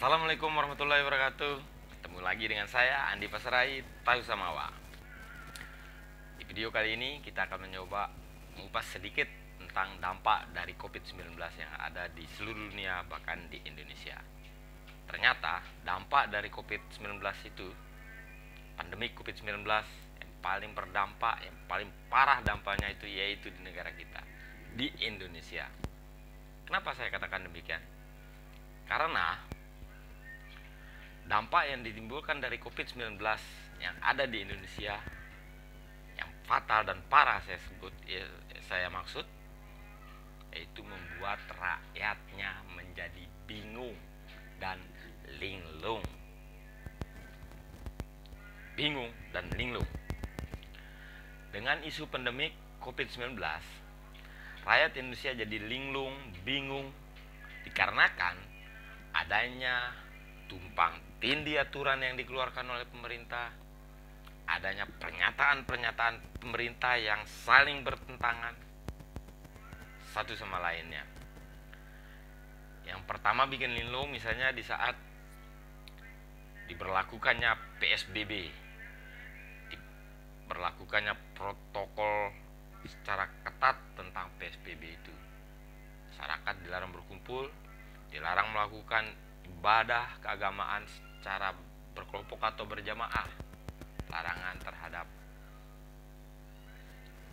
Assalamualaikum warahmatullahi wabarakatuh. Ketemu lagi dengan saya Andi Pasrai Tahu Samawa. Di video kali ini kita akan mencoba mengupas sedikit tentang dampak dari COVID-19 yang ada di seluruh dunia, bahkan di Indonesia. Ternyata dampak dari COVID-19 itu, pandemi COVID-19 yang paling berdampak, yang paling parah dampaknya itu yaitu di negara kita, di Indonesia. Kenapa saya katakan demikian? Karena dampak yang ditimbulkan dari COVID-19 yang ada di Indonesia, yang fatal dan parah saya maksud, yaitu membuat rakyatnya menjadi bingung dan linglung. Bingung dan linglung. Dengan isu pandemik COVID-19, rakyat Indonesia jadi linglung, bingung, dikarenakan adanya tumpang tindih aturan yang dikeluarkan oleh pemerintah, adanya pernyataan-pernyataan pemerintah yang saling bertentangan satu sama lainnya. Yang pertama bikin linglung misalnya di saat diberlakukannya PSBB, diberlakukannya protokol secara ketat tentang PSBB itu. Masyarakat dilarang berkumpul, dilarang melakukan ibadah keagamaan secara berkelompok atau berjamaah, larangan terhadap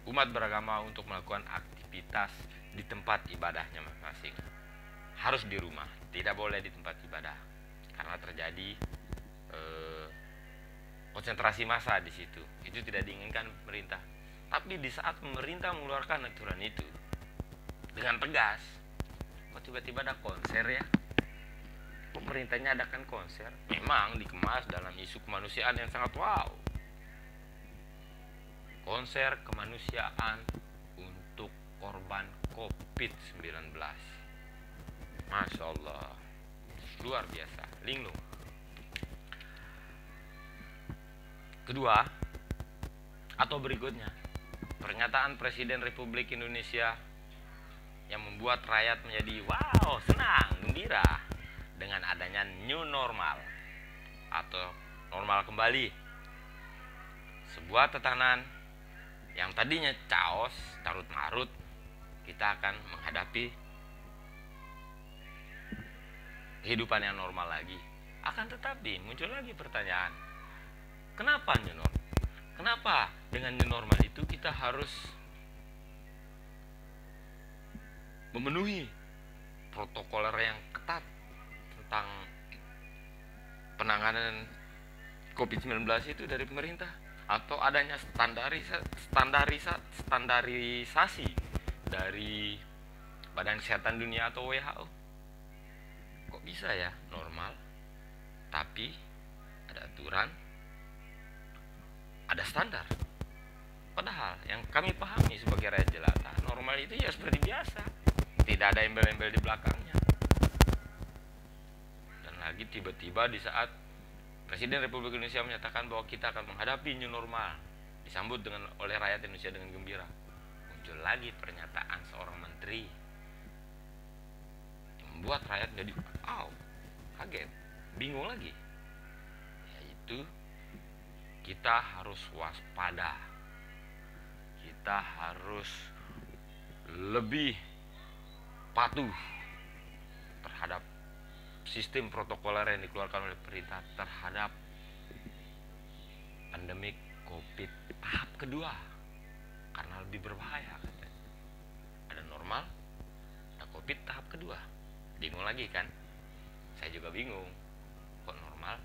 umat beragama untuk melakukan aktivitas di tempat ibadahnya masing-masing. Harus di rumah, tidak boleh di tempat ibadah karena terjadi konsentrasi massa di situ. Itu tidak diinginkan pemerintah. Tapi di saat pemerintah mengeluarkan aturan itu dengan tegas, kok tiba-tiba ada konser ya? Pemerintahnya adakan konser, memang dikemas dalam isu kemanusiaan yang sangat wow. Konser kemanusiaan untuk korban COVID-19. Masya Allah, luar biasa, linglung. Kedua, atau berikutnya, pernyataan Presiden Republik Indonesia yang membuat rakyat menjadi wow, senang, gembira dengan adanya new normal atau normal kembali. Sebuah tatanan yang tadinya chaos, carut marut, kita akan menghadapi kehidupan yang normal lagi. Akan tetapi muncul lagi pertanyaan, kenapa new normal? Kenapa dengan new normal itu kita harus memenuhi protokoler yang ketat tentang penanganan COVID-19 itu dari pemerintah, atau adanya standarisasi dari Badan Kesehatan Dunia atau WHO? Kok bisa ya normal tapi ada aturan, ada standar? Padahal yang kami pahami sebagai rakyat jelata, normal itu ya seperti biasa, tidak ada embel-embel di belakangnya. Dan lagi tiba-tiba di saat Presiden Republik Indonesia menyatakan bahwa kita akan menghadapi new normal, disambut oleh rakyat Indonesia dengan gembira, muncul lagi pernyataan seorang menteri yang membuat rakyat jadi kaget, bingung lagi, yaitu kita harus waspada, kita harus lebih patuh terhadap sistem protokoler yang dikeluarkan oleh pemerintah terhadap pandemik COVID tahap kedua, karena lebih berbahaya katanya. Ada normal, ada COVID tahap kedua. Bingung lagi kan? Saya juga bingung. Kok normal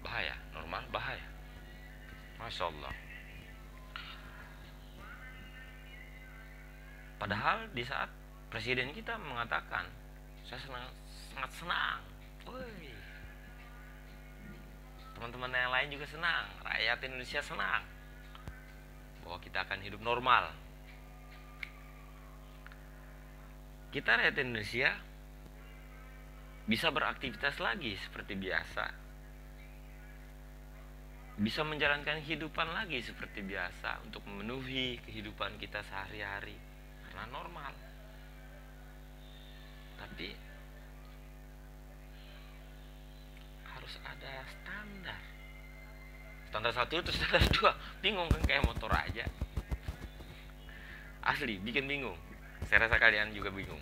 bahaya, normal bahaya? Masya Allah. Padahal di saat presiden kita mengatakan, saya sangat senang, teman-teman yang lain juga senang, rakyat Indonesia senang bahwa kita akan hidup normal. Kita rakyat Indonesia bisa beraktivitas lagi seperti biasa, bisa menjalankan kehidupan lagi seperti biasa untuk memenuhi kehidupan kita sehari-hari karena normal. Tapi harus ada standar. Standar 1 itu standar 2. Bingung kan, kayak motor aja. Asli bikin bingung. Saya rasa kalian juga bingung.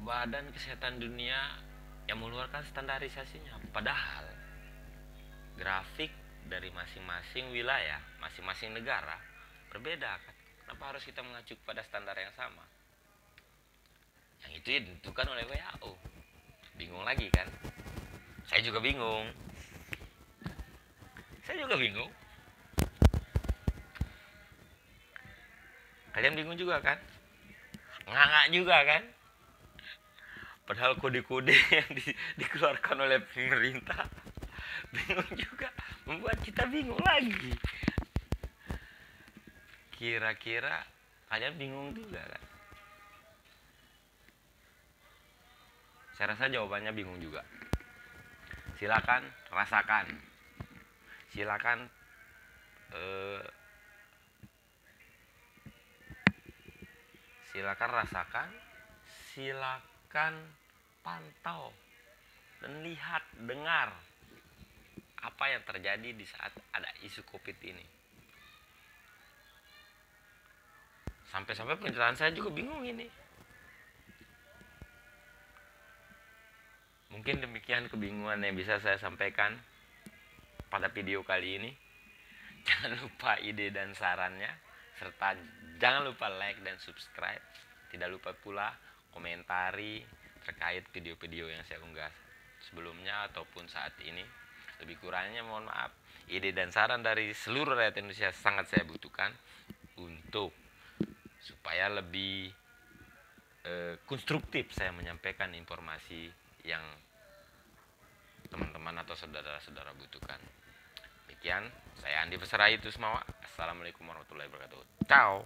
Badan Kesehatan Dunia yang mengeluarkan standarisasinya, padahal grafik dari masing-masing wilayah, masing-masing negara berbeda kan. Kenapa harus kita mengacu pada standar yang sama? Yang itu ditentukan oleh WHO. Bingung lagi kan? Saya juga bingung. Kalian bingung juga kan? Nganga juga kan? Padahal kode-kode yang dikeluarkan oleh pemerintah bingung juga, membuat kita bingung lagi. Kira-kira kalian bingung juga kan? Saya rasa jawabannya bingung juga. Silakan rasakan. Silakan rasakan, silakan pantau dan lihat, dengar apa yang terjadi di saat ada isu COVID ini. Sampai-sampai penjelasan saya juga bingung ini. Mungkin demikian kebingungan yang bisa saya sampaikan pada video kali ini. Jangan lupa ide dan sarannya, serta jangan lupa like dan subscribe. Tidak lupa pula komentari terkait video-video yang saya unggah sebelumnya ataupun saat ini. Lebih kurangnya mohon maaf. Ide dan saran dari seluruh rakyat Indonesia sangat saya butuhkan untuk supaya lebih konstruktif saya menyampaikan informasi yang teman-teman atau saudara-saudara butuhkan. Demikian, saya Andi Peserai itu semua. Assalamualaikum warahmatullahi wabarakatuh. Ciao.